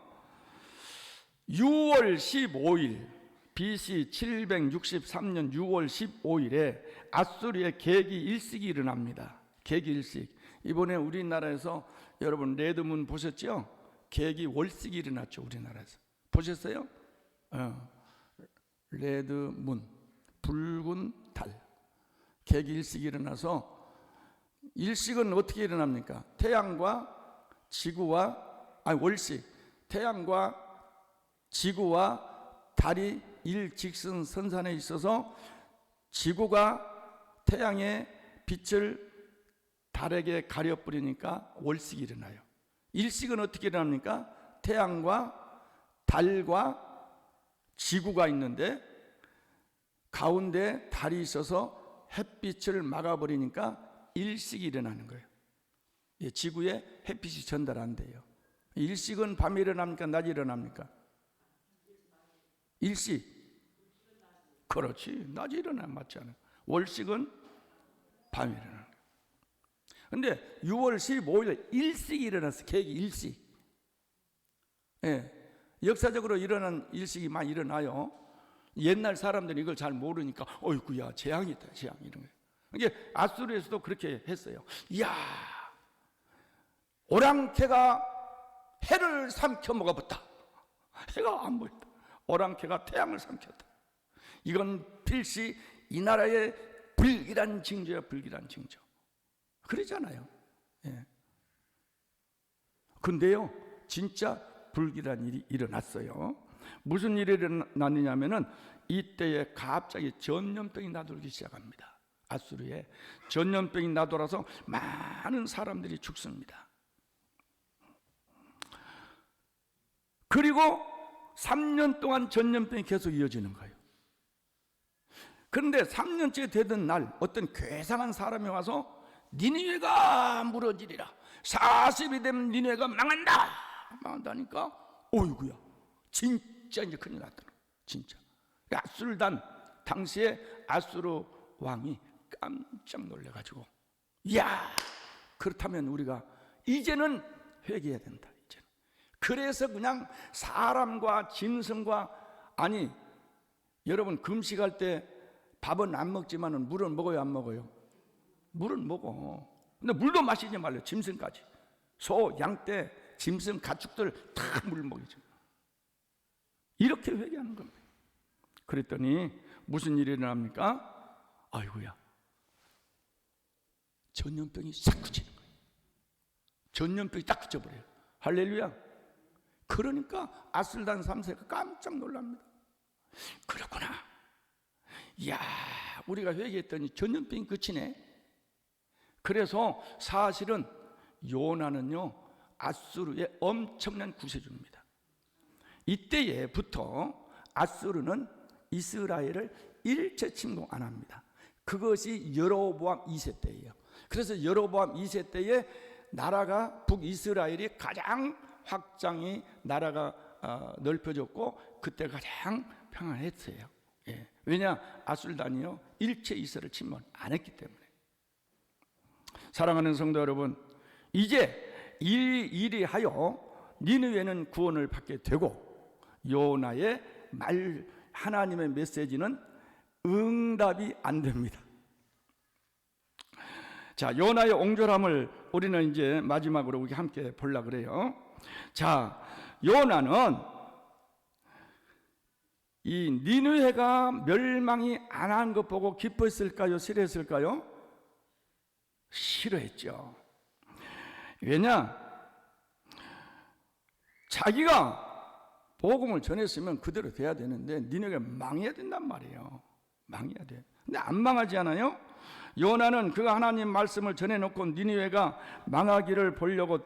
6월 15일, BC 763년 6월 15일에 아수르의 계기 일식이 일어납니다. 계기 일식. 이번에 우리나라에서 여러분 레드문 보셨죠? 계기 월식이 일어났죠. 우리나라에서 보셨어요? 레드문, 붉은 달. 계기 일식이 일어나서, 일식은 어떻게 일어납니까? 태양과 지구와 월식, 태양과 지구와 달이 일직선 선상에 있어서 지구가 태양의 빛을 달에게 가려버리니까 월식이 일어나요. 일식은 어떻게 일어납니까? 태양과 달과 지구가 있는데 가운데 달이 있어서 햇빛을 막아버리니까 일식이 일어나는 거예요. 지구에 햇빛이 전달 안 돼요. 일식은 밤에 일어납니까? 낮에 일어납니까? 일식. 그렇지. 낮에 일어나면 맞지 않아요. 월식은 밤에 일어나는 거예요. 근데 6월 15일에 일식이 일어났어요. 계기 일식. 역사적으로 일어난 일식이 많이 일어나요. 옛날 사람들이 이걸 잘 모르니까 어이구야 재앙이다, 재앙 이런 거예요. 이게 아수르에서도 그렇게 했어요. 이야, 오랑캐가 해를 삼켜 먹어봤다. 해가 안 보인다. 오랑캐가 태양을 삼켰다. 이건 필시 이 나라의 불길한 징조야, 불길한 징조. 그러잖아요. 근데요, 진짜 불길한 일이 일어났어요. 무슨 일이 일어났느냐면은 이때에 갑자기 전염병이 나돌기 시작합니다. 아수르에 전염병이 나돌아서 많은 사람들이 죽습니다. 그리고 3년 동안 전염병이 계속 이어지는 거예요. 그런데 3년째 되던 날 어떤 괴상한 사람이 와서 니느웨가 무너지리라, 40이 되면 니느웨가 망한다니까, 어이구야, 진짜 이제 큰일 났다. 진짜 아수르단, 당시에 아수르 왕이 깜짝 놀래가지고, 이야, 그렇다면 우리가 이제는 회개해야 된다. 이제는. 그래서 그냥 사람과 짐승과, 아니 여러분 금식할 때 밥은 안 먹지만은 물은 먹어요, 안 먹어요? 물은 먹어. 근데 물도 마시지 말래요. 짐승까지. 소, 양떼, 짐승, 가축들 다 물 먹이죠. 이렇게 회개하는 겁니다. 그랬더니 무슨 일이 일어납니까? 아이고야, 전염병이 싹 그치는 거예요. 전염병이 딱 그쳐버려요. 할렐루야. 그러니까 아수르단 3세가 깜짝 놀랍니다. 그렇구나. 이야, 우리가 회개했더니 전염병이 그치네. 그래서 사실은 요나는요, 아수르의 엄청난 구세주입니다. 이때에부터 아수르는 이스라엘을 일체 침공 안 합니다. 그것이 여로보암 2세 때예요. 그래서 여로보암 2세 때에 나라가 북이스라엘이 가장 확장이 나라가 넓혀졌고 그때 가장 평안했어요. 예. 왜냐? 아술단이요 일체 이스라엘 침범 안 했기 때문에. 사랑하는 성도 여러분, 이제 이리하여 니느웨는 구원을 받게 되고 요나의 하나님의 메시지는 응답이 안 됩니다. 자, 요나의 옹졸함을 우리는 이제 마지막으로 우리 함께 보려고 그래요. 자, 요나는 이 니느웨가 멸망이 안 한 것 보고 기뻐했을까요? 싫어했을까요? 싫어했죠. 왜냐? 자기가 복음을 전했으면 그대로 돼야 되는데 니네가 망해야 된단 말이에요. 망해야 돼. 근데 안 망하지 않아요? 요나는 그 하나님 말씀을 전해놓고 니느웨가 망하기를 보려고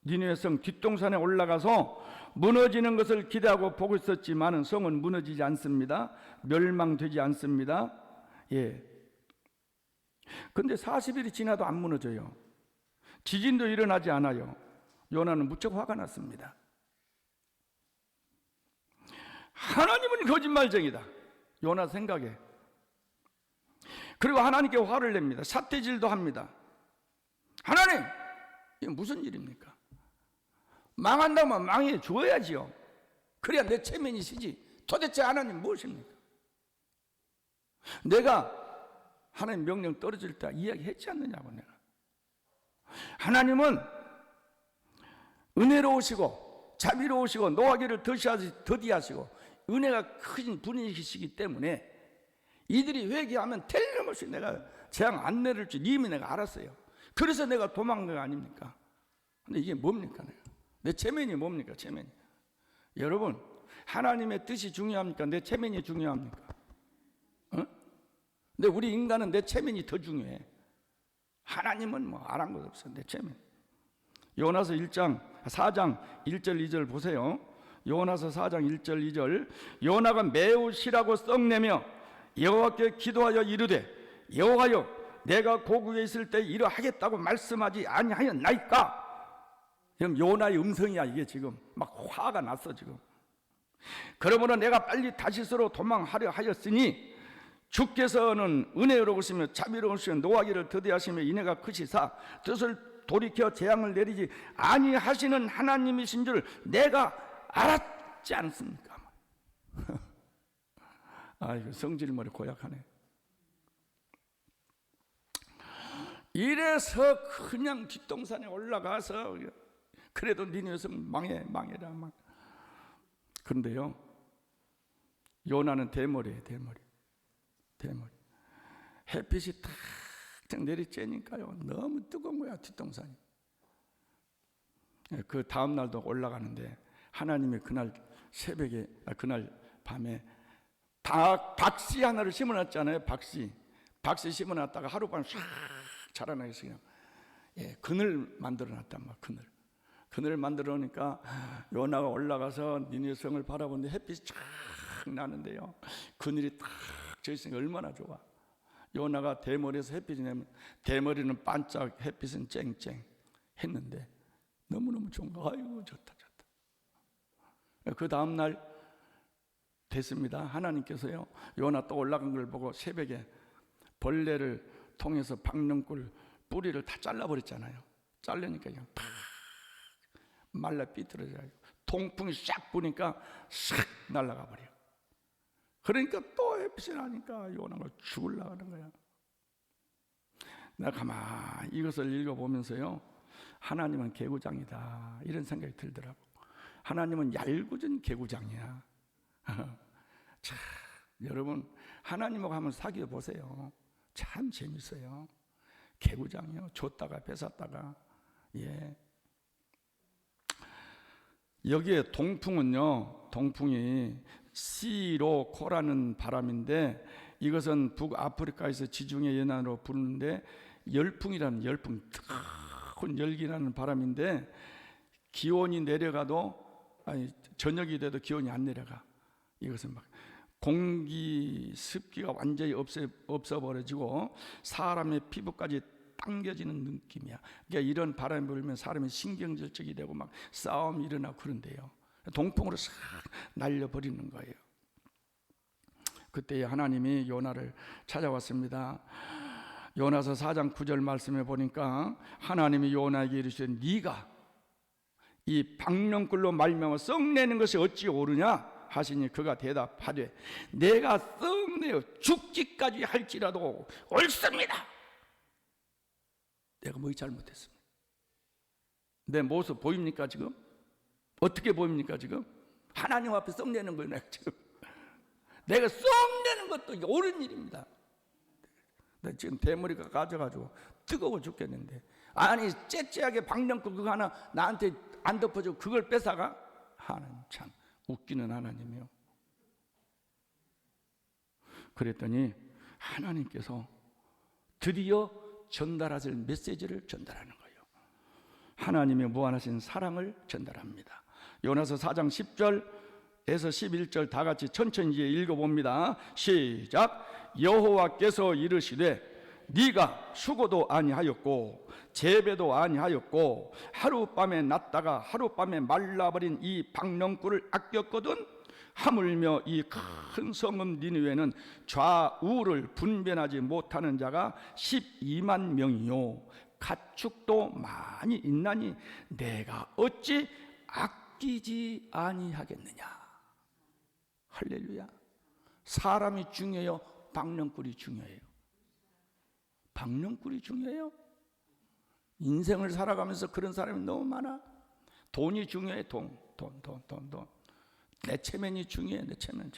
니느웨 성 뒷동산에 올라가서 무너지는 것을 기대하고 보고 있었지만은 성은 무너지지 않습니다. 멸망되지 않습니다. 예. 근데 40일이 지나도 안 무너져요. 지진도 일어나지 않아요. 요나는 무척 화가 났습니다. 하나님은 거짓말쟁이다. 요나 생각에. 그리고 하나님께 화를 냅니다. 삿대질도 합니다. 하나님, 이게 무슨 일입니까? 망한다면 망해 줘야지요. 그래야 내 체면이 쓰지. 도대체 하나님 무엇입니까? 내가 하나님 명령 떨어질 때 이야기했지 않느냐고 내가. 하나님은 은혜로우시고 자비로우시고 노하기를 더디하시고 은혜가 크신 분이시기 때문에 이들이 회개하면 틀림없이 내가 재앙 안 내릴 줄 이미 내가 알았어요. 그래서 내가 도망간 거 아닙니까? 근데 이게 뭡니까? 내 체면이 뭡니까? 체면이. 여러분, 하나님의 뜻이 중요합니까? 내 체면이 중요합니까? 어? 근데 우리 인간은 내 체면이 더 중요해. 하나님은 뭐 안 한 것 없어. 내 체면. 요나서 4장 1절 2절 보세요. 요나서 4장 1절 2절. 요나가 매우 실하고 썩내며 여호와께 기도하여 이르되 여호와여 내가 고국에 있을 때 이러하겠다고 말씀하지 아니하였나이까. 지금 요나의 음성이야. 이게 지금 막 화가 났어 지금. 그러므로 내가 빨리 다시스로 도망하려 하였으니 주께서는 은혜로우시며 자비로우시며 노하기를 더디하시며 인애가 크시사 뜻을 돌이켜 재앙을 내리지 아니하시는 하나님이신 줄 내가 알았지 않습니까? 아이고, 성질머리 고약하네. 이래서 그냥 뒷동산에 올라가서 그래도 니네 성 망해라. 그런데요, 요나는 대머리예요. 대머리. 햇빛이 탁 내리쬐니까요 너무 뜨거운 거야 뒷동산이. 그 다음 날도 올라가는데 하나님이 그날 새벽에 그날 밤에 박씨 하나를 심어놨잖아요. 박씨 심어놨다가 하룻밤 싹 자라나게 해서 그냥 그늘 만들어놨단 말이야. 그늘 만들어 놓으니까 요나가 올라가서 니네 성을 바라보는데 햇빛이 쫙 나는데요 그늘이 탁 져 있으니까 얼마나 좋아. 요나가 대머리에서 햇빛이 내면 대머리는 반짝 햇빛은 쨍쨍 했는데 너무너무 좋은 거. 아이고 좋다. 그 다음날 됐습니다. 하나님께서요 요나 또 올라간 걸 보고 새벽에 벌레를 통해서 박능꿀 뿌리를 다 잘라버렸잖아요. 자르니까 그냥 팍 말라 삐뚤어져요. 통풍이 싹 부니까 싹 날아가 버려요. 그러니까 또 햇빛이 나니까 요나가 죽으려고 하는 거야. 내가 가만히 이것을 읽어보면서요 하나님은 개구장이다 이런 생각이 들더라고. 하나님은 얄궂은 개구장이야. 참 여러분 하나님하고 한번 사귀어 보세요. 참 재밌어요. 개구장이요. 줬다가 뺏었다가. 여기에 동풍은요, 동풍이 시로코라는 바람인데 이것은 북아프리카에서 지중해 연안으로 부르는데 열풍이라는 열풍, 뜨거운 열기라는 바람인데 기온이 내려가도 저녁이 돼도 기온이 안 내려가. 이것은 막 공기 습기가 완전히 없어버려지고 사람의 피부까지 당겨지는 느낌이야. 그러니까 이런 바람이 불면 사람이 신경절적이 되고 막 싸움이 일어나고 그런데요, 동풍으로 싹 날려버리는 거예요. 그때 하나님이 요나를 찾아왔습니다. 요나서 4장 9절 말씀에 보니까 하나님이 요나에게 이르시되 네가 이 박령꿀로 말미암아 썩내는 것이 어찌 옳으냐 하시니 그가 대답하되 내가 썩내어 죽기까지 할지라도 옳습니다. 내가 뭐 잘못했습니까? 내 모습 보입니까 지금? 어떻게 보입니까 지금? 하나님 앞에 썩내는 거예요 지금. 내가 썩내는 것도 옳은 일입니다. 나 지금 대머리가 가져가지고 뜨거워 죽겠는데, 아니 째째하게 박령꿀 그거 하나 나한테 안 덮어주고 그걸 뺏어가? 하나님 참 웃기는 하나님이요. 그랬더니 하나님께서 드디어 전달하실 메시지를 전달하는 거예요. 하나님의 무한하신 사랑을 전달합니다. 요나서 4장 10절에서 11절 다 같이 천천히 읽어봅니다. 시작. 여호와께서 이르시되 네가 수고도 아니하였고 재배도 아니하였고 하룻밤에 났다가 하룻밤에 말라버린 이 박령꿀을 아꼈거든. 하물며 이 큰 성읍 니느웨는 좌우를 분별하지 못하는 자가 12만 명이요 가축도 많이 있나니 내가 어찌 아끼지 아니하겠느냐. 할렐루야. 사람이 중요해요, 박령꿀이 중요해요? 박령꿀이 중요해요? 인생을 살아가면서 그런 사람이 너무 많아. 돈이 중요해. 돈. 내 체면이 중요해. 내 체면.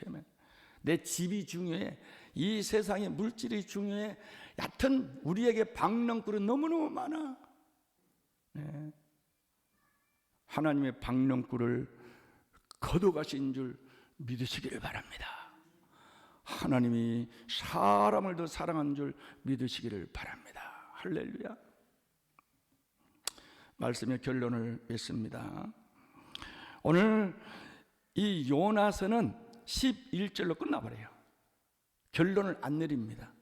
내 집이 중요해. 이 세상의 물질이 중요해. 여하튼 우리에게 박령꿀은 너무너무 많아. 네. 하나님의 박령꿀을 거둬가신 줄 믿으시기를 바랍니다. 하나님이 사람을 더 사랑한 줄 믿으시기를 바랍니다. 할렐루야. 말씀의 결론을 맺습니다. 오늘 이 요나서는 11절로 끝나버려요. 결론을 안 내립니다.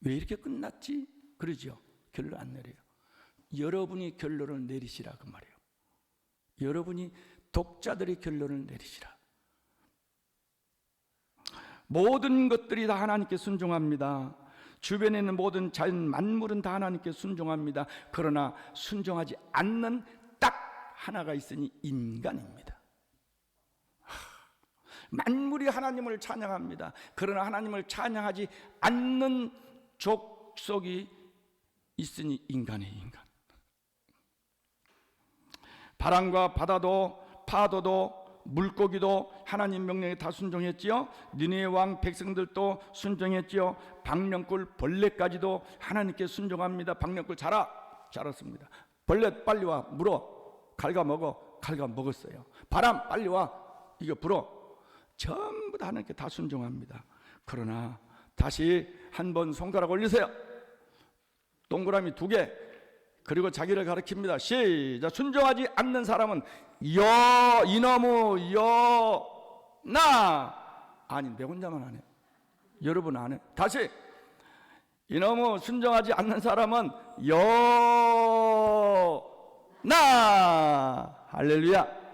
왜 이렇게 끝났지? 그러죠. 결론 안 내려요. 여러분이 결론을 내리시라 그 말이에요. 여러분이 독자들의 결론을 내리시라. 모든 것들이 다 하나님께 순종합니다. 주변에 있는 모든 자연 만물은 다 하나님께 순종합니다. 그러나 순종하지 않는 딱 하나가 있으니 인간입니다. 만물이 하나님을 찬양합니다. 그러나 하나님을 찬양하지 않는 족속이 있으니 인간의 인간. 바람과 바다도 파도도 물고기도 하나님 명령에 다 순종했지요. 니느웨 왕 백성들도 순종했지요. 박령꿀 벌레까지도 하나님께 순종합니다. 박령꿀 자랐습니다. 벌레 빨리 와 물어. 갉아먹어. 갉아먹었어요. 바람 빨리 와 이거 불어. 전부 다 하나님께 다 순종합니다. 그러나 다시 한번 손가락 올리세요. 동그라미 2개. 그리고 자기를 가리킵니다. 시작. 순종하지 않는 사람은 이놈의 나. 아니 내 혼자만 안 해. 여러분 안 해. 다시. 이놈의 순종하지 않는 사람은 나. 할렐루야.